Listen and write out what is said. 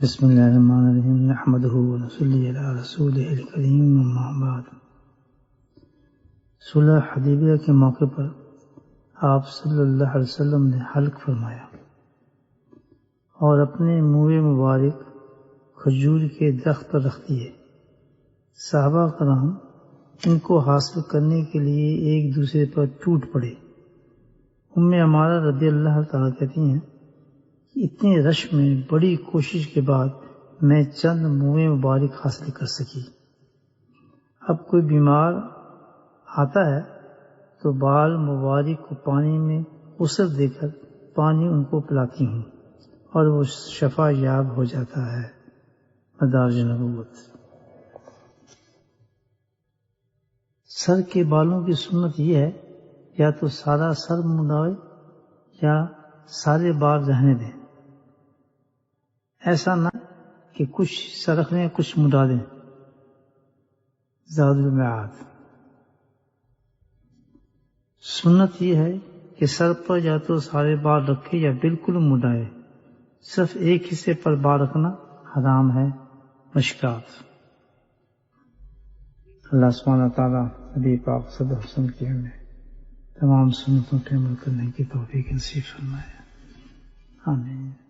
بسم اللہ الرحمن الرحیم نحمدہ ونصلی علی رسولہ الکریم اما بعد۔ صلح حدیبیہ کے موقع پر آپ صلی اللہ علیہ وسلم نے حلق فرمایا اور اپنے منہ مبارک کھجور کے درخت پر رکھ دیے۔ صحابہ کرام ان کو حاصل کرنے کے لیے ایک دوسرے پر ٹوٹ پڑے۔ ام عمارہ رضی اللہ تعالیٰ کہتی ہیں، اتنے رش میں بڑی کوشش کے بعد میں چند منہ مبارک حاصل کر سکی۔ اب کوئی بیمار آتا ہے تو بال مبارک کو پانی میں غسل دے کر پانی ان کو پلاتی ہوں اور وہ شفا یاب ہو جاتا ہے۔ مدارج نبوت۔ سر کے بالوں کی سنت یہ ہے یا تو سارا سر منڈائے یا سارے بال رہنے دیں، ایسا نہ کہ کچھ سرخ لیں کچھ منڈا دیں۔ زاد المعاد۔ سنت یہ ہے کہ سر پر یا تو سارے بال رکھے یا بالکل منڈائے، صرف ایک حصے پر بال رکھنا حرام ہے۔ مشکات۔ اللہ سبحانہ تعالیٰ نبی پاک صلی اللہ علیہ وسلم کی ہمیں تمام سنتوں پر عمل کرنے کی توفیق نصیب فرمائے۔ آمین۔